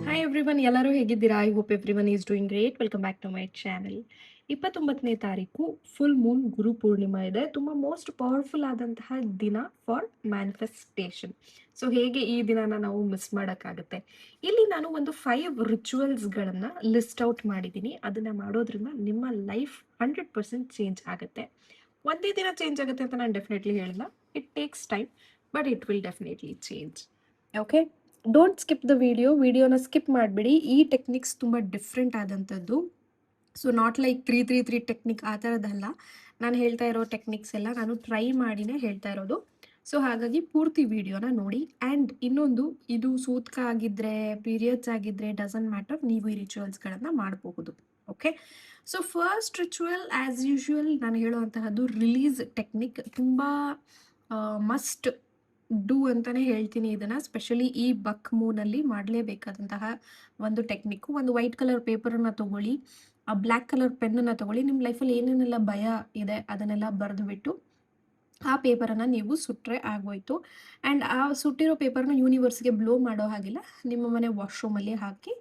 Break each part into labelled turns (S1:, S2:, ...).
S1: Hi everyone, ಎಲ್ಲರೂ ಹೇಗಿದ್ದೀರಾ? I hope everyone is doing great. Welcome back to my channel. 29ನೇ ತಾರೀಕು full Moon ಗುರು ಪೂರ್ಣಿಮಾ ಇದೆ. ತುಂಬ ಮೋಸ್ಟ್ ಪವರ್ಫುಲ್ ಆದಂತಹ ದಿನ ಫಾರ್ ಮ್ಯಾನಿಫೆಸ್ಟೇಷನ್. ಸೊ ಹೇಗೆ ಈ ದಿನನ ನಾವು ಮಿಸ್ ಮಾಡೋಕ್ಕಾಗುತ್ತೆ? ಇಲ್ಲಿ ನಾನು ಒಂದು 5 ರಿಚುವಲ್ಸ್ಗಳನ್ನು ಲಿಸ್ಟ್ ಔಟ್ ಮಾಡಿದ್ದೀನಿ. ಅದನ್ನು ಮಾಡೋದ್ರಿಂದ ನಿಮ್ಮ ಲೈಫ್ 100% ಚೇಂಜ್ ಆಗುತ್ತೆ. ಒಂದೇ ದಿನ ಚೇಂಜ್ ಆಗುತ್ತೆ ಅಂತ ನಾನು ಡೆಫಿನೆಟ್ಲಿ ಹೇಳಿಲ್ಲ. It takes time, but it will definitely change. Okay, don't skip the ವಿಡಿಯೋನ ಸ್ಕಿಪ್ ಮಾಡಿಬಿಡಿ. ಈ ಟೆಕ್ನಿಕ್ಸ್ ತುಂಬ ಡಿಫ್ರೆಂಟ್ ಆದಂಥದ್ದು. ಸೊ ನಾಟ್ ಲೈಕ್ 3-3-3 ಟೆಕ್ನಿಕ್ ಆ ಥರದ್ದಲ್ಲ. ನಾನು ಹೇಳ್ತಾ ಇರೋ ಟೆಕ್ನಿಕ್ಸ್ ಎಲ್ಲ ನಾನು ಟ್ರೈ ಮಾಡಿನೇ ಹೇಳ್ತಾ ಇರೋದು. ಸೊ ಹಾಗಾಗಿ ಪೂರ್ತಿ ವಿಡಿಯೋನ ನೋಡಿ. ಆ್ಯಂಡ್ ಇನ್ನೊಂದು, ಇದು ಸೂತ್ಕ ಆಗಿದ್ದರೆ, ಪೀರಿಯಡ್ಸ್ ಆಗಿದ್ದರೆ, ಡಸಂಟ್ ಮ್ಯಾಟರ್, ನೀವು ಈ ರಿಚುವಲ್ಸ್ಗಳನ್ನು ಮಾಡಬಹುದು. Okay, so first ritual as usual ನಾನು ಹೇಳುವಂತಹದ್ದು ರಿಲೀಸ್ ಟೆಕ್ನಿಕ್. ತುಂಬ ಮಸ್ಟ್ ಡೂ ಅಂತಲೇ ಹೇಳ್ತೀನಿ ಇದನ್ನು. ಸ್ಪೆಷಲಿ ಈ ಬಕ್ ಮೂನಲ್ಲಿ ಮಾಡಲೇಬೇಕಾದಂತಹ ಒಂದು ಟೆಕ್ನಿಕ್ಕು. ಒಂದು ವೈಟ್ ಕಲರ್ ಪೇಪರನ್ನು ತೊಗೊಳ್ಳಿ, ಆ ಬ್ಲ್ಯಾಕ್ ಕಲರ್ ಪೆನ್ನನ್ನು ತೊಗೊಳ್ಳಿ. ನಿಮ್ಮ ಲೈಫಲ್ಲಿ ಏನೇನೆಲ್ಲ ಭಯ ಇದೆ ಅದನ್ನೆಲ್ಲ ಬರೆದುಬಿಟ್ಟು ಆ ಪೇಪರನ್ನು ನೀವು ಸುಟ್ಟರೆ ಆಗೋಯ್ತು. ಆ್ಯಂಡ್ ಆ ಸುಟ್ಟಿರೋ ಪೇಪರ್ನ ಯೂನಿವರ್ಸ್ಗೆ ಬ್ಲೋ ಮಾಡೋ ಹಾಗಿಲ್ಲ, ನಿಮ್ಮ ಮನೆ ವಾಶ್ರೂಮಲ್ಲಿ ಹಾಕಿ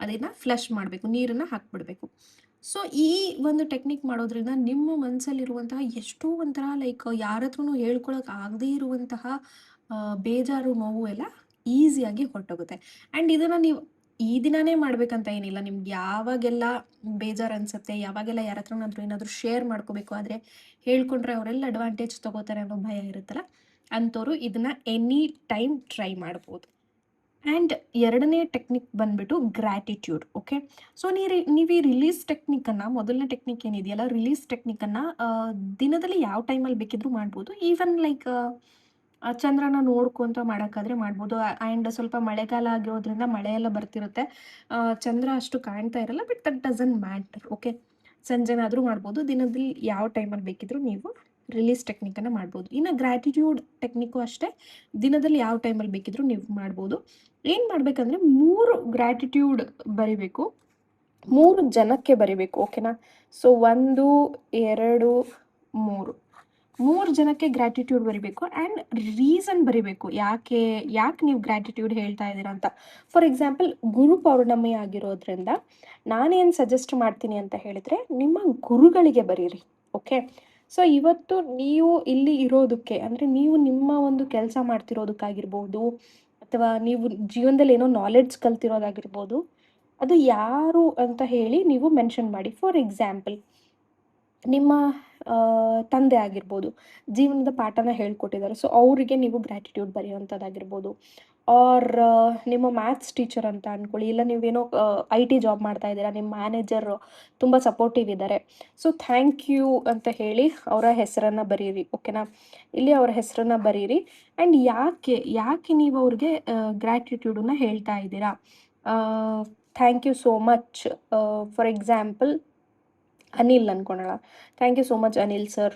S1: ಅದನ್ನು ಫ್ಲಶ್ ಮಾಡಬೇಕು, ನೀರನ್ನು ಹಾಕಿಬಿಡ್ಬೇಕು. ಸೊ ಈ ಒಂದು ಟೆಕ್ನಿಕ್ ಮಾಡೋದ್ರಿಂದ ನಿಮ್ಮ ಮನಸ್ಸಲ್ಲಿರುವಂತಹ ಎಷ್ಟೋ ಒಂಥರ ಲೈಕ್ ಯಾರ ಹತ್ರನೂ ಹೇಳ್ಕೊಳಕ್ಕೆ ಆಗದೇ ಇರುವಂತಹ ಬೇಜಾರು, ನೋವು ಎಲ್ಲ ಈಸಿಯಾಗಿ ಹೊರಟೋಗುತ್ತೆ. ಆ್ಯಂಡ್ ಇದನ್ನು ನೀವು ಈ ದಿನನೇ ಮಾಡ್ಬೇಕಂತ ಏನಿಲ್ಲ. ನಿಮ್ಗೆ ಯಾವಾಗೆಲ್ಲ ಬೇಜಾರು ಅನಿಸುತ್ತೆ, ಯಾವಾಗೆಲ್ಲ ಯಾರ ಹತ್ರನಾದ್ರೂ ಏನಾದರೂ ಶೇರ್ ಮಾಡ್ಕೋಬೇಕು ಆದರೆ ಹೇಳ್ಕೊಂಡ್ರೆ ಅವರೆಲ್ಲ ಅಡ್ವಾಂಟೇಜ್ ತೊಗೋತಾರೆ ಅನ್ನೋ ಭಯ ಇರುತ್ತಲ್ಲ, ಅಂಥವ್ರು ಇದನ್ನು ಎನಿ ಟೈಮ್ ಟ್ರೈ ಮಾಡ್ಬೋದು. ಆ್ಯಂಡ್ ಎರಡನೇ ಟೆಕ್ನಿಕ್ ಬಂದ್ಬಿಟ್ಟು ಗ್ರ್ಯಾಟಿಟ್ಯೂಡ್. ಓಕೆ, ಸೊ ನೀವು ಈ ರಿಲೀಸ್ ಟೆಕ್ನಿಕನ್ನು, ಮೊದಲನೇ ಟೆಕ್ನಿಕ್ ಏನಿದೆಯಲ್ಲ ರಿಲೀಸ್ ಟೆಕ್ನಿಕನ್ನು ದಿನದಲ್ಲಿ ಯಾವ ಟೈಮಲ್ಲಿ ಬೇಕಿದ್ರೂ ಮಾಡ್ಬೋದು. ಈವನ್ ಲೈಕ್ ಚಂದ್ರನ ನೋಡ್ಕೊಂತ ಮಾಡೋಕ್ಕಾದ್ರೆ ಮಾಡ್ಬೋದು. ಆ್ಯಂಡ್ ಸ್ವಲ್ಪ ಮಳೆಗಾಲ ಆಗಿರೋದ್ರಿಂದ ಮಳೆ ಎಲ್ಲ ಬರ್ತಿರುತ್ತೆ, ಚಂದ್ರ ಅಷ್ಟು ಕಾಣ್ತಾ ಇರಲ್ಲ, but that doesn't matter. Okay, ಸಂಜೆನಾದರೂ ಮಾಡ್ಬೋದು. ದಿನದಲ್ಲಿ ಯಾವ ಟೈಮಲ್ಲಿ ಬೇಕಿದ್ರೂ ನೀವು ರಿಲೀಸ್ ಟೆಕ್ನಿಕನ್ನು ಮಾಡ್ಬೋದು. ಇನ್ನು ಗ್ರ್ಯಾಟಿಟ್ಯೂಡ್ ಟೆಕ್ನಿಕ್ಕು ಅಷ್ಟೇ, ದಿನದಲ್ಲಿ ಯಾವ ಟೈಮಲ್ಲಿ ಬೇಕಿದ್ರೂ ನೀವು ಮಾಡ್ಬೋದು. ಏನು ಮಾಡಬೇಕಂದ್ರೆ 3 ಗ್ರ್ಯಾಟಿಟ್ಯೂಡ್ ಬರಿಬೇಕು, 3 ಜನಕ್ಕೆ ಬರಿಬೇಕು. ಓಕೆನಾ? ಸೊ 1, 2, 3 ಜನಕ್ಕೆ ಗ್ರ್ಯಾಟಿಟ್ಯೂಡ್ ಬರಿಬೇಕು. ಆ್ಯಂಡ್ ರೀಸನ್ ಬರಿಬೇಕು, ಯಾಕೆ ನೀವು ಗ್ರ್ಯಾಟಿಟ್ಯೂಡ್ ಹೇಳ್ತಾ ಇದ್ದೀರಾ ಅಂತ. ಫಾರ್ ಎಕ್ಸಾಂಪಲ್, ಗುರು ಪೌರ್ಣಮಿ ಆಗಿರೋದ್ರಿಂದ ನಾನೇನು ಸಜೆಸ್ಟ್ ಮಾಡ್ತೀನಿ ಅಂತ ಹೇಳಿದರೆ, ನಿಮ್ಮ ಗುರುಗಳಿಗೆ ಬರೀರಿ. ಓಕೆ, ಸೊ ಇವತ್ತು ನೀವು ಇಲ್ಲಿ ಇರೋದಕ್ಕೆ, ಅಂದರೆ ನೀವು ನಿಮ್ಮ ಒಂದು ಕೆಲಸ ಮಾಡ್ತಿರೋದಕ್ಕಾಗಿರ್ಬೋದು, ಅಥವಾ ನೀವು ಜೀವನದಲ್ಲಿ ಏನೋ ನಾಲೆಡ್ಜ್ ಕಲ್ತಿರೋದಾಗಿರ್ಬೋದು, ಅದು ಯಾರು ಅಂತ ಹೇಳಿ ನೀವು ಮೆನ್ಷನ್ ಮಾಡಿ. ಫಾರ್ ಎಕ್ಸಾಂಪಲ್, ನಿಮ್ಮ ತಂದೆ ಆಗಿರ್ಬೋದು, ಜೀವನದ ಪಾಠನ ಹೇಳ್ಕೊಟ್ಟಿದ್ದಾರೆ, ಸೊ ಅವರಿಗೆ ನೀವು ಗ್ರ್ಯಾಟಿಟ್ಯೂಡ್ ಬರೆಯುವಂಥದ್ದಾಗಿರ್ಬೋದು. ಆರ್ ನಿಮ್ಮ ಮ್ಯಾಥ್ಸ್ ಟೀಚರ್ ಅಂತ ಅಂದ್ಕೊಳ್ಳಿ, ಇಲ್ಲ ನೀವೇನೋ IT ಜಾಬ್ ಮಾಡ್ತಾ ಇದ್ದೀರಾ, ನಿಮ್ಮ ಮ್ಯಾನೇಜರ್ ತುಂಬ ಸಪೋರ್ಟಿವ್ ಇದ್ದಾರೆ, ಸೊ ಥ್ಯಾಂಕ್ ಯು ಅಂತ ಹೇಳಿ ಅವರ ಹೆಸರನ್ನು ಬರೀರಿ. ಓಕೆನಾ? ಇಲ್ಲಿ ಅವರ ಹೆಸರನ್ನು ಬರೀರಿ. ಆ್ಯಂಡ್ ಯಾಕೆ ನೀವು ಅವ್ರಿಗೆ ಗ್ರ್ಯಾಟಿಟ್ಯೂಡನ್ನು ಹೇಳ್ತಾ ಇದ್ದೀರಾ, thank you so much. For example, Anil ಅಂದ್ಕೊಳ್ಳೋಣ. Thank you so much Anil sir,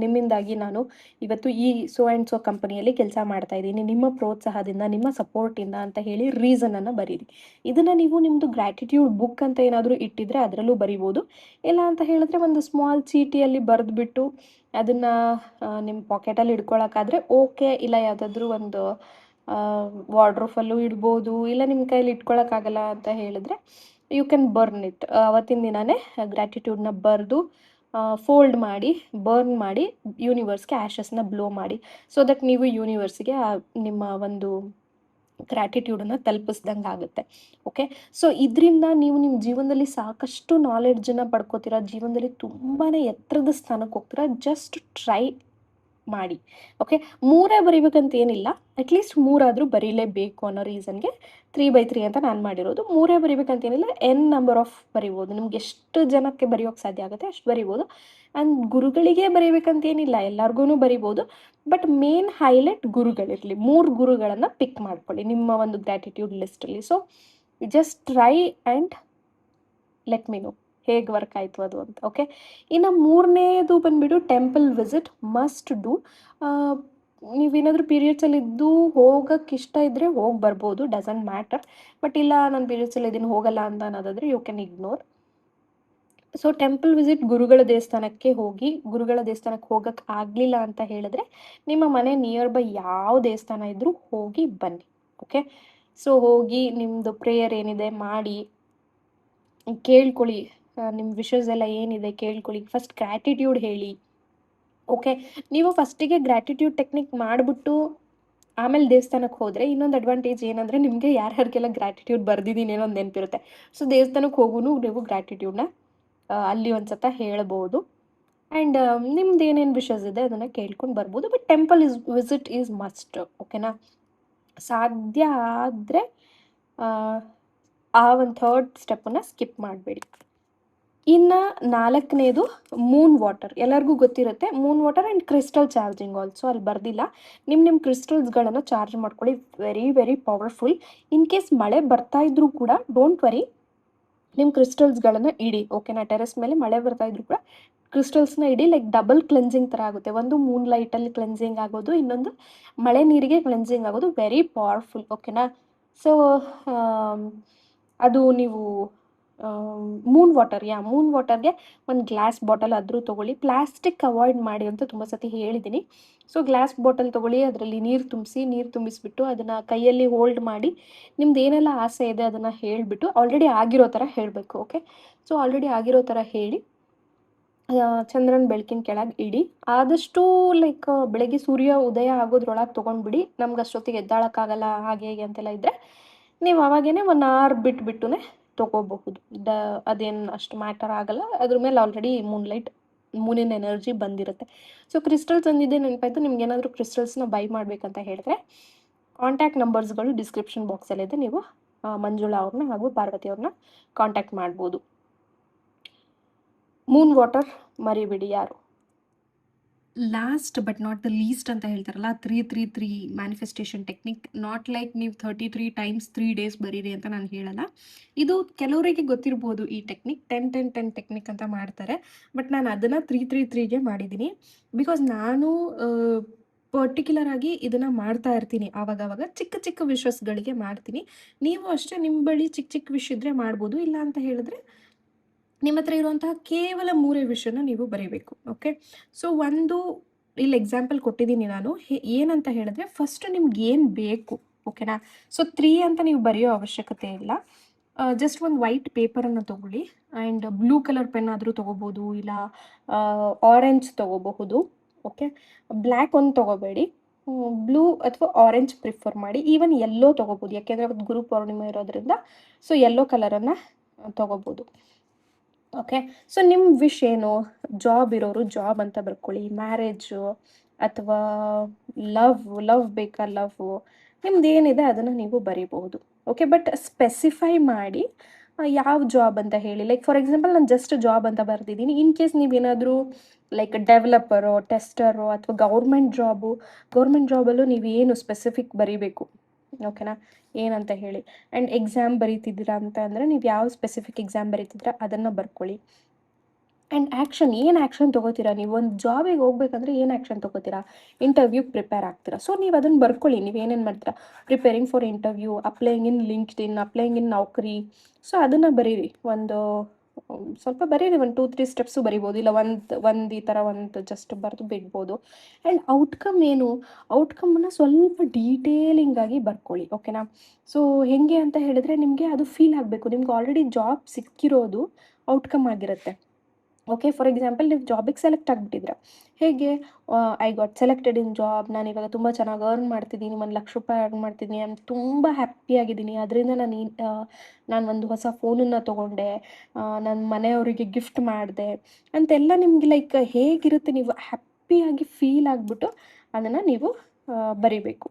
S1: ನಿಮ್ಮಿಂದಾಗಿ ನಾನು ಇವತ್ತು ಈ ಸೋ ಆ್ಯಂಡ್ ಸೋ ಕಂಪನಿಯಲ್ಲಿ ಕೆಲಸ ಮಾಡ್ತಾ ಇದ್ದೀನಿ, ನಿಮ್ಮ ಪ್ರೋತ್ಸಾಹದಿಂದ, ನಿಮ್ಮ ಸಪೋರ್ಟಿಂದ ಅಂತ ಹೇಳಿ ರೀಸನನ್ನು ಬರೀರಿ. ಇದನ್ನು ನೀವು ನಿಮ್ಮದು ಗ್ರ್ಯಾಟಿಟ್ಯೂಡ್ ಬುಕ್ ಅಂತ ಏನಾದರೂ ಇಟ್ಟಿದ್ರೆ ಅದರಲ್ಲೂ ಬರಿಬೋದು. ಇಲ್ಲ ಅಂತ ಹೇಳಿದ್ರೆ ಒಂದು ಸ್ಮಾಲ್ ಚೀಟಿಯಲ್ಲಿ ಬರೆದ್ಬಿಟ್ಟು ಅದನ್ನು ನಿಮ್ಮ ಪಾಕೆಟಲ್ಲಿ ಇಟ್ಕೊಳ್ಳೋಕ್ಕಾದ್ರೆ ಓಕೆ, ಇಲ್ಲ ಯಾವುದಾದ್ರೂ ಒಂದು ವಾರ್ಡ್ರೋಫಲ್ಲೂ ಇಡ್ಬೋದು. ಇಲ್ಲ ನಿಮ್ಮ ಕೈಯಲ್ಲಿ ಇಟ್ಕೊಳ್ಳೋಕ್ಕಾಗಲ್ಲ ಅಂತ ಹೇಳಿದ್ರೆ ಯು ಕ್ಯಾನ್ ಬರ್ನ್ ಇಟ್. ಅವತ್ತಿನ ದಿನವೇ ಗ್ರ್ಯಾಟಿಟ್ಯೂಡ್ನ ಬರೆದು ಫೋಲ್ಡ್ ಮಾಡಿ, ಬರ್ನ್ ಮಾಡಿ, ಯೂನಿವರ್ಸ್ಗೆ ಆ್ಯಶಸ್ನ ಬ್ಲೋ ಮಾಡಿ. ಸೊ ದಟ್ ನೀವು ಯೂನಿವರ್ಸಿಗೆ ನಿಮ್ಮ ಒಂದು ಗ್ರ್ಯಾಟಿಟ್ಯೂಡನ್ನು ತಲುಪಿಸ್ದಂಗೆ ಆಗುತ್ತೆ. ಓಕೆ, ಸೊ ಇದರಿಂದ ನೀವು ನಿಮ್ಮ ಜೀವನದಲ್ಲಿ ಸಾಕಷ್ಟು ನಾಲೆಡ್ಜನ್ನು ಪಡ್ಕೋತೀರ, ಜೀವನದಲ್ಲಿ ತುಂಬಾ ಎತ್ತರದ ಸ್ಥಾನಕ್ಕೆ ಹೋಗ್ತೀರ. ಜಸ್ಟ್ ಟ್ರೈ ಮಾಡಿ. ಓಕೆ, 3 ಬರಿಬೇಕಂತ ಏನಿಲ್ಲ, ಅಟ್ಲೀಸ್ಟ್ 3 ಬರೀಲೇಬೇಕು ಅನ್ನೋ ರೀಸನ್ಗೆ 3/3 ಅಂತ ನಾನು ಮಾಡಿರೋದು. 3 ಬರಿಬೇಕಂತ ಏನಿಲ್ಲ, ಎನ್ ನಂಬರ್ ಆಫ್ ಬರಿಬೋದು. ನಿಮ್ಗೆ ಎಷ್ಟು ಜನಕ್ಕೆ ಬರೆಯೋಕ್ಕೆ ಸಾಧ್ಯ ಆಗುತ್ತೆ ಅಷ್ಟು ಬರಿಬೋದು. ಆ್ಯಂಡ್ ಗುರುಗಳಿಗೆ ಬರೀಬೇಕಂತ ಏನಿಲ್ಲ, ಎಲ್ಲರಿಗೂ ಬರಿಬೋದು. But main highlight ಗುರುಗಳಿರಲಿ. 3 ಗುರುಗಳನ್ನು ಪಿಕ್ ಮಾಡ್ಕೊಳ್ಳಿ ನಿಮ್ಮ ಒಂದು ಗ್ರ್ಯಾಟಿಟ್ಯೂಡ್ ಲಿಸ್ಟಲ್ಲಿ. So just try and let me know ಹೇಗೆ ವರ್ಕ್ ಆಯಿತು ಅದು ಅಂತ. ಓಕೆ, ಇನ್ನು 3ನೇದು ಬಂದುಬಿಟ್ಟು ಟೆಂಪಲ್ ವಿಸಿಟ್ ಮಸ್ಟ್ ಡೂ. ನೀವೇನಾದರೂ ಪೀರಿಯಡ್ಸಲ್ಲಿದ್ದು ಹೋಗೋಕ್ಕೆ ಇಷ್ಟ ಇದ್ದರೆ ಹೋಗಿ ಬರ್ಬೋದು, ಡಸಂಟ್ ಮ್ಯಾಟರ್. ಬಟ್ ಇಲ್ಲ ನಾನು ಪೀರಿಯಡ್ಸಲ್ಲಿ ಇದ್ದೀನಿ ಹೋಗಲ್ಲ ಅಂತ ಅನ್ನೋದಾದರೆ you can ignore. So temple visit ಗುರುಗಳ ದೇವಸ್ಥಾನಕ್ಕೆ ಹೋಗಕ್ಕೆ ಆಗಲಿಲ್ಲ ಅಂತ ಹೇಳಿದ್ರೆ ನಿಮ್ಮ ಮನೆ ನಿಯರ್ ಬೈ ಯಾವ ದೇವಸ್ಥಾನ ಇದ್ರೂ ಹೋಗಿ ಬನ್ನಿ. ಓಕೆ, ಸೊ ಹೋಗಿ ನಿಮ್ಮದು ಪ್ರೇಯರ್ ಏನಿದೆ ಮಾಡಿ ಕೇಳ್ಕೊಳ್ಳಿ. ನಿಮ್ಮ ವಿಷಸ್ ಎಲ್ಲ ಏನಿದೆ ಕೇಳ್ಕೊಳ್ಳಿ. ಫಸ್ಟ್ ಗ್ರ್ಯಾಟಿಟ್ಯೂಡ್ ಹೇಳಿ. ಓಕೆ, ನೀವು ಫಸ್ಟಿಗೆ ಗ್ರ್ಯಾಟಿಟ್ಯೂಡ್ ಟೆಕ್ನಿಕ್ ಮಾಡಿಬಿಟ್ಟು ಆಮೇಲೆ ದೇವಸ್ಥಾನಕ್ಕೆ ಹೋದರೆ ಇನ್ನೊಂದು ಅಡ್ವಾಂಟೇಜ್ ಏನಂದರೆ ನಿಮಗೆ ಯಾರ್ಯಾರಿಗೆಲ್ಲ ಗ್ರ್ಯಾಟಿಟ್ಯೂಡ್ ಬರ್ದಿದ್ದೀನಿ ಏನೋ ಒಂದು ನೆನಪಿರುತ್ತೆ. ಸೊ ದೇವಸ್ಥಾನಕ್ಕೆ ಹೋಗೂ ನೀವು ಗ್ರ್ಯಾಟಿಟ್ಯೂಡ್ನ ಅಲ್ಲಿ ಒಂದು ಸತ ಹೇಳ್ಬೋದು. ಆ್ಯಂಡ್ ನಿಮ್ದು ಏನೇನು ವಿಷಸ್ ಇದೆ ಅದನ್ನು ಕೇಳ್ಕೊಂಡು ಬರ್ಬೋದು. But temple visit is must. ಓಕೆನಾ, ಸಾಧ್ಯ ಆದರೆ ಆ ಒಂದು ಥರ್ಡ್ ಸ್ಟೆಪ್ಪನ್ನು ಸ್ಕಿಪ್ ಮಾಡಬೇಡಿ. ಇನ್ನು 4ನೇದು ಮೂನ್ ವಾಟರ್. ಎಲ್ಲರಿಗೂ ಗೊತ್ತಿರುತ್ತೆ Moon water and crystal charging also. ಅಲ್ಲಿ ಬರ್ದಿಲ್ಲ. ನಿಮ್ಮ ಕ್ರಿಸ್ಟಲ್ಸ್ಗಳನ್ನು ಚಾರ್ಜ್ ಮಾಡ್ಕೊಳ್ಳಿ. Very very powerful. In case ಮಳೆ ಬರ್ತಾ ಇದ್ರೂ ಕೂಡ ಡೋಂಟ್ ವರಿ, ನಿಮ್ಮ ಕ್ರಿಸ್ಟಲ್ಸ್ಗಳನ್ನು ಇಡಿ. ಓಕೆನಾ, ಟೆರೆಸ್ ಮೇಲೆ ಮಳೆ ಬರ್ತಾ ಇದ್ರು ಕೂಡ ಕ್ರಿಸ್ಟಲ್ಸ್ನ ಇಡಿ. ಲೈಕ್ ಡಬಲ್ ಕ್ಲೆನ್ಸಿಂಗ್ ಥರ ಆಗುತ್ತೆ. ಒಂದು ಮೂನ್ ಲೈಟಲ್ಲಿ ಕ್ಲೆನ್ಸಿಂಗ್ ಆಗೋದು, ಇನ್ನೊಂದು ಮಳೆ ನೀರಿಗೆ ಕ್ಲೆನ್ಸಿಂಗ್ ಆಗೋದು. Very powerful. ಓಕೆನಾ, ಸೊ ಅದು ನೀವು ಮೂನ್ ವಾಟರ್ಗೆ ಒಂದು ಗ್ಲಾಸ್ ಬಾಟಲ್ ಆದರೂ ತೊಗೊಳ್ಳಿ. ಪ್ಲಾಸ್ಟಿಕ್ ಅವಾಯ್ಡ್ ಮಾಡಿ ಅಂತ ತುಂಬ ಸತಿ ಹೇಳಿದ್ದೀನಿ. ಸೊ ಗ್ಲಾಸ್ ಬಾಟಲ್ ತೊಗೊಳ್ಳಿ, ಅದರಲ್ಲಿ ನೀರು ತುಂಬಿಸ್ಬಿಟ್ಟು ಅದನ್ನು ಕೈಯಲ್ಲಿ ಹೋಲ್ಡ್ ಮಾಡಿ ನಿಮ್ದು ಏನೆಲ್ಲ ಆಸೆ ಇದೆ ಅದನ್ನು ಹೇಳಿಬಿಟ್ಟು ಆಲ್ರೆಡಿ ಆಗಿರೋ ಥರ ಹೇಳಬೇಕು. ಓಕೆ, ಸೊ ಆಲ್ರೆಡಿ ಆಗಿರೋ ಥರ ಹೇಳಿ ಚಂದ್ರನ ಬೆಳಕಿನ ಕೆಳಗೆ ಇಡಿ. ಆದಷ್ಟು ಲೈಕ್ ಬೆಳಗ್ಗೆ ಸೂರ್ಯ ಉದಯ ಆಗೋದ್ರೊಳಗೆ ತೊಗೊಂಡ್ಬಿಡಿ. ನಮ್ಗೆ ಅಷ್ಟೊತ್ತಿಗೆ ಎದ್ದಾಳಕ್ಕಾಗಲ್ಲ ಹಾಗೆ ಹೇಗೆ ಅಂತೆಲ್ಲ ಇದ್ದರೆ ನೀವು ಅವಾಗೇ 1 hour ಬಿಟ್ಟು ತೊಗೋಬಹುದು. ಅದೇನು ಅಷ್ಟು ಮ್ಯಾಟರ್ ಆಗಲ್ಲ. ಅದ್ರ ಮೇಲೆ ಆಲ್ರೆಡಿ ಮೂನಿನ ಎನರ್ಜಿ ಬಂದಿರುತ್ತೆ. ಸೊ ಕ್ರಿಸ್ಟಲ್ಸ್ ಅಂದಿದ್ದೆ ನೆನಪಾಯಿತು. ನಿಮ್ಗೆ ಏನಾದರೂ ಕ್ರಿಸ್ಟಲ್ಸ್ನ ಬೈ ಮಾಡಬೇಕಂತ ಹೇಳಿದ್ರೆ ಕಾಂಟ್ಯಾಕ್ಟ್ ನಂಬರ್ಸ್ಗಳು ಡಿಸ್ಕ್ರಿಪ್ಷನ್ ಬಾಕ್ಸಲ್ಲಿದೆ. ನೀವು ಮಂಜುಳಾ ಅವ್ರನ್ನ ಹಾಗೂ ಪಾರ್ವತಿ ಅವ್ರನ್ನ ಕಾಂಟ್ಯಾಕ್ಟ್ ಮಾಡ್ಬೋದು. ಮೂನ್ ವಾಟರ್ ಮರಿಬೇಡಿ ಯಾರು. Last but not the least ಅಂತ ಹೇಳ್ತಾರಲ್ಲ, 3-3-3 ಮ್ಯಾನಿಫೆಸ್ಟೇಷನ್ ಟೆಕ್ನಿಕ್. ನಾಟ್ ಲೈಕ್ ನೀವು 33 times 3 days ಬರೀರಿ ಅಂತ ನಾನು ಹೇಳಲ್ಲ. ಇದು ಕೆಲವರಿಗೆ ಗೊತ್ತಿರ್ಬೋದು ಈ ಟೆಕ್ನಿಕ್. 10-10-10 ಟೆಕ್ನಿಕ್ ಅಂತ ಮಾಡ್ತಾರೆ. ಬಟ್ ನಾನು ಅದನ್ನು 3-3-3ಗೆ ಮಾಡಿದ್ದೀನಿ. ಬಿಕಾಸ್ ನಾನು ಪರ್ಟಿಕ್ಯುಲರ್ ಆಗಿ ಇದನ್ನು ಮಾಡ್ತಾ ಇರ್ತೀನಿ. ಆವಾಗವಾಗ ಚಿಕ್ಕ ಚಿಕ್ಕ ವಿಷಸ್ಗಳಿಗೆ ಮಾಡ್ತೀನಿ. ನೀವು ಅಷ್ಟೇ ನಿಮ್ಮ ಬಳಿ ಚಿಕ್ಕ ಚಿಕ್ಕ ವಿಷ್ ಇದ್ದರೆ ಮಾಡ್ಬೋದು. ಇಲ್ಲ ಅಂತ ಹೇಳಿದ್ರೆ ನಿಮ್ಮ ಹತ್ರ ಇರುವಂತಹ ಕೇವಲ 3 ವಿಷಯನ ನೀವು ಬರೀಬೇಕು. ಓಕೆ, ಸೊ ಇಲ್ಲಿ ಎಕ್ಸಾಂಪಲ್ ಕೊಟ್ಟಿದ್ದೀನಿ ನಾನು. ಏನಂತ ಹೇಳಿದ್ರೆ ಫಸ್ಟ್ ನಿಮ್ಗೆ ಏನು ಬೇಕು. ಓಕೆನಾ, ಸೊ 3 ಅಂತ ನೀವು ಬರೆಯೋ ಅವಶ್ಯಕತೆ ಇಲ್ಲ. ಜಸ್ಟ್ ಒಂದು ವೈಟ್ ಪೇಪರನ್ನು ತೊಗೊಳ್ಳಿ. ಆ್ಯಂಡ್ ಬ್ಲೂ ಕಲರ್ ಪೆನ್ ಆದರೂ ತೊಗೋಬೋದು, ಇಲ್ಲ ಆರೆಂಜ್ ತೊಗೋಬಹುದು. ಓಕೆ, ಬ್ಲ್ಯಾಕ್ ಒಂದು ತೊಗೋಬೇಡಿ. ಬ್ಲೂ ಅಥವಾ ಆರೆಂಜ್ ಪ್ರಿಫರ್ ಮಾಡಿ. ಈವನ್ ಯೆಲ್ಲೋ ತೊಗೋಬೋದು, ಯಾಕೆಂದರೆ ಅವತ್ತು ಗುರು ಪೌರ್ಣಿಮೆ ಇರೋದ್ರಿಂದ. ಸೊ ಯೆಲ್ಲೋ ಕಲರನ್ನು ತೊಗೋಬೋದು. ಓಕೆ, ಸೊ ನಿಮ್ಮ ವಿಶ್ ಏನು? ಜಾಬ್ ಇರೋರು ಜಾಬ್ ಅಂತ ಬರ್ಕೊಳ್ಳಿ. ಮ್ಯಾರೇಜು ಅಥವಾ ಲವ್ ಬೇಕಾ, ನಿಮ್ದು ಏನಿದೆ ಅದನ್ನು ನೀವು ಬರೀಬಹುದು. ಓಕೆ, ಬಟ್ ಸ್ಪೆಸಿಫೈ ಮಾಡಿ ಯಾವ ಜಾಬ್ ಅಂತ ಹೇಳಿ. ಲೈಕ್ ಫಾರ್ ಎಕ್ಸಾಂಪಲ್ ನಾನು ಜಸ್ಟ್ ಜಾಬ್ ಅಂತ ಬರ್ತಿದ್ದೀನಿ. ಇನ್ ಕೇಸ್ ನೀವೇನಾದರೂ ಲೈಕ್ ಡೆವಲಪರೋ, ಟೆಸ್ಟರೋ ಅಥವಾ ಗೌರ್ಮೆಂಟ್ ಜಾಬಲ್ಲೂ ನೀವು ಏನು ಸ್ಪೆಸಿಫಿಕ್ ಬರೀಬೇಕು. ಓಕೆನಾ, ಏನಂತ ಹೇಳಿ. ಆ್ಯಂಡ್ ಎಕ್ಸಾಮ್ ಬರೀತಿದ್ದೀರಾ ಅಂತ ಅಂದರೆ ನೀವು ಯಾವ ಸ್ಪೆಸಿಫಿಕ್ ಎಕ್ಸಾಮ್ ಬರೀತಿದ್ದೀರಾ ಅದನ್ನು ಬರ್ಕೊಳ್ಳಿ. ಆ್ಯಂಡ್ ಏನು ಆ್ಯಕ್ಷನ್ ತೊಗೋತೀರಾ? ನೀವು ಒಂದು ಜಾಬಿಗೆ ಹೋಗ್ಬೇಕಂದ್ರೆ ಏನು ಆ್ಯಕ್ಷನ್ ತೊಗೋತೀರಾ? ಇಂಟರ್ವ್ಯೂಗೆ ಪ್ರಿಪೇರ್ ಆಗ್ತೀರಾ. ಸೊ ನೀವು ಅದನ್ನು ಬರ್ಕೊಳ್ಳಿ. ನೀವು ಏನೇನು ಮಾಡ್ತೀರಾ? Preparing for interview, applying in LinkedIn, applying in Naukri. So ಅದನ್ನು ಬರೀರಿ. ಸ್ವಲ್ಪ ಬರೀರಿ. 1-2-3 ಸ್ಟೆಪ್ಸು ಬರಿಬೋದು. ಇಲ್ಲ ಒಂದು ಈ ಥರ ಒಂದು ಜಸ್ಟ್ ಬರೆದು ಬಿಡ್ಬೋದು. ಆ್ಯಂಡ್ ಔಟ್ಕಮನ್ನು ಸ್ವಲ್ಪ ಡೀಟೇಲಿಂಗಾಗಿ ಬರ್ಕೊಳ್ಳಿ. ಓಕೆನಾ, ಸೊ ಹೇಗೆ ಅಂತ ಹೇಳಿದ್ರೆ ನಿಮಗೆ ಅದು ಫೀಲ್ ಆಗಬೇಕು. ನಿಮ್ಗೆ ಆಲ್ರೆಡಿ ಜಾಬ್ ಸಿಕ್ಕಿರೋದು ಔಟ್ಕಮ್ ಆಗಿರುತ್ತೆ. ಓಕೆ, ಫಾರ್ ಎಕ್ಸಾಂಪಲ್ ನೀವು ಜಾಬಿಗೆ ಸೆಲೆಕ್ಟ್ ಆಗಿಬಿಟ್ಟಿದ್ರ. ಹೇಗೆ I got selected in job, ನಾನು ಇವಾಗ ತುಂಬ ಚೆನ್ನಾಗಿ ಅರ್ನ್ ಮಾಡ್ತಿದ್ದೀನಿ, 1 ಲಕ್ಷ ರೂಪಾಯಿ ಅರ್ನ್ ಮಾಡ್ತಿದ್ದೀನಿ, ನಾನು ತುಂಬ ಹ್ಯಾಪಿಯಾಗಿದ್ದೀನಿ, ಅದರಿಂದ ನಾನು ಒಂದು ಹೊಸ ಫೋನನ್ನು ತೊಗೊಂಡೆ, ನನ್ನ ಮನೆಯವರಿಗೆ ಗಿಫ್ಟ್ ಮಾಡಿದೆ ಅಂತೆಲ್ಲ ನಿಮ್ಗೆ ಲೈಕ್ ಹೇಗಿರುತ್ತೆ, ನೀವು ಹ್ಯಾಪಿಯಾಗಿ ಫೀಲ್ ಆಗಿಬಿಟ್ಟು ಅದನ್ನು ನೀವು ಬರಿಬೇಕು.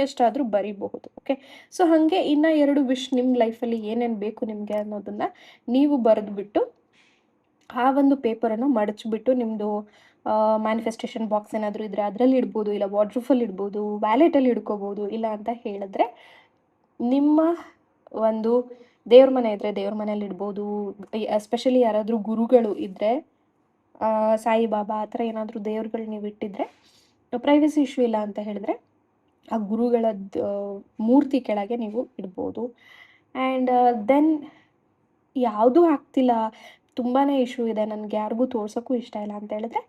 S1: ಎಷ್ಟಾದರೂ ಬರಿಬಹುದು. ಓಕೆ, ಸೊ ಹಾಗೆ ಇನ್ನು 2 ವಿಶ್ ನಿಮ್ಮ ಲೈಫಲ್ಲಿ ಏನೇನು ಬೇಕು ನಿಮಗೆ ಅನ್ನೋದನ್ನು ನೀವು ಬರೆದುಬಿಟ್ಟು ಆ ಒಂದು ಪೇಪರನ್ನು ಮಡಚಿಬಿಟ್ಟು ನಿಮ್ಮದು ಮ್ಯಾನಿಫೆಸ್ಟೇಷನ್ ಬಾಕ್ಸ್ ಏನಾದರೂ ಇದ್ದರೆ ಅದರಲ್ಲಿ ಇಡ್ಬೋದು, ಇಲ್ಲ ವಾರ್ಡ್ರೋಬಲ್ಲಿ ಇಡ್ಬೋದು, ವ್ಯಾಲೆಟಲ್ಲಿ ಇಡ್ಕೋಬೋದು. ಇಲ್ಲ ಅಂತ ಹೇಳಿದ್ರೆ ನಿಮ್ಮ ಒಂದು ದೇವ್ರ ಮನೆ ಇದ್ದರೆ ದೇವ್ರ ಮನೇಲಿ ಇಡ್ಬೋದು. ಎಸ್ಪೆಷಲಿ ಯಾರಾದರೂ ಗುರುಗಳು ಇದ್ದರೆ, ಸಾಯಿಬಾಬಾ ಆ ಥರ ಏನಾದರೂ ದೇವ್ರುಗಳು ನೀವು ಇಟ್ಟಿದ್ರೆ, ಪ್ರೈವಸಿ ಇಶ್ಯೂ ಇಲ್ಲ ಅಂತ ಹೇಳಿದ್ರೆ ಆ ಗುರುಗಳದ್ದು ಮೂರ್ತಿ ಕೆಳಗೆ ನೀವು ಇಡ್ಬೋದು. ಆ್ಯಂಡ್ ದೆನ್ ಯಾವುದೂ ಆಗ್ತಿಲ್ಲ, ತುಂಬಾ ಇಶ್ಯೂ ಇದೆ, ನನಗೆ ಯಾರಿಗೂ ತೋರ್ಸೋಕ್ಕೂ ಇಷ್ಟ ಇಲ್ಲ ಅಂತ ಹೇಳಿದ್ರೆ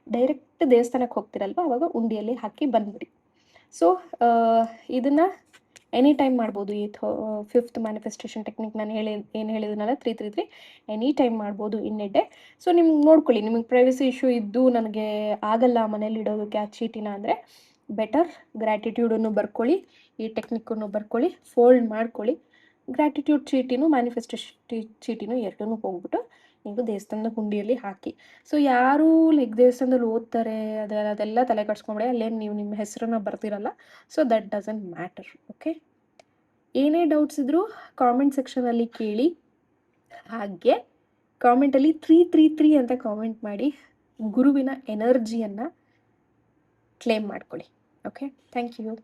S1: ಡೈರೆಕ್ಟ್ ದೇವಸ್ಥಾನಕ್ಕೆ ಹೋಗ್ತಿರಲ್ವ ಆವಾಗ ಉಂಡಿಯಲ್ಲಿ ಹಾಕಿ ಬಂದ್ಬಿಡಿ. ಸೊ ಇದನ್ನು ಎನಿ ಟೈಮ್ ಮಾಡ್ಬೋದು. ಈ ಫಿಫ್ತ್ ಮ್ಯಾನಿಫೆಸ್ಟೇಷನ್ ಟೆಕ್ನಿಕ್ ನಾನು ಏನು ಹೇಳಿದ್ನಲ್ಲ 333 ಎನಿ ಟೈಮ್ ಮಾಡ್ಬೋದು ಇನ್ ಎ ಡೇ. ಸೊ ನಿಮ್ಗೆ ನೋಡ್ಕೊಳ್ಳಿ, ನಿಮಗೆ ಪ್ರೈವಸಿ ಇಶ್ಯೂ ಇದ್ದು ನನಗೆ ಆಗಲ್ಲ ಮನೇಲಿ ಇಡೋದಕ್ಕೆ ಆ ಚೀಟಿನ ಅಂದರೆ ಬೆಟರ್ ಗ್ರ್ಯಾಟಿಟ್ಯೂಡನ್ನು ಬರ್ಕೊಳ್ಳಿ, ಈ ಟೆಕ್ನಿಕ್ಕನ್ನು ಬರ್ಕೊಳ್ಳಿ, ಫೋಲ್ಡ್ ಮಾಡ್ಕೊಳ್ಳಿ. ಗ್ರ್ಯಾಟಿಟ್ಯೂಡ್ ಚೀಟಿನೂ ಮ್ಯಾನಿಫೆಸ್ಟೇಷನ್ ಚೀಟಿನೂ ಎರಡೂ ಹೋಗ್ಬಿಟ್ಟು ನೀವು ದೇವಸ್ಥಾನದ ಹುಂಡಿಯಲ್ಲಿ ಹಾಕಿ. ಸೊ ಯಾರು ಲೈಕ್ ದೇವಸ್ಥಾನದಲ್ಲಿ ಓದ್ತಾರೆ ಅದೆಲ್ಲ ತಲೆ ಕಟ್ಸ್ಕೊಂಬೇಡಿ, ಅಲ್ಲೇನು ನೀವು ನಿಮ್ಮ ಹೆಸರನ್ನ ಬರ್ತಿರಲ್ಲ. So that doesn't matter. Okay, ಏನೇ ಡೌಟ್ಸ್ ಇದ್ದರೂ ಕಾಮೆಂಟ್ ಸೆಕ್ಷನಲ್ಲಿ ಕೇಳಿ. ಹಾಗೆ ಕಾಮೆಂಟಲ್ಲಿ 333 ಅಂತ ಕಾಮೆಂಟ್ ಮಾಡಿ ಗುರುವಿನ ಎನರ್ಜಿಯನ್ನು ಕ್ಲೇಮ್ ಮಾಡ್ಕೊಳ್ಳಿ. Okay, thank you.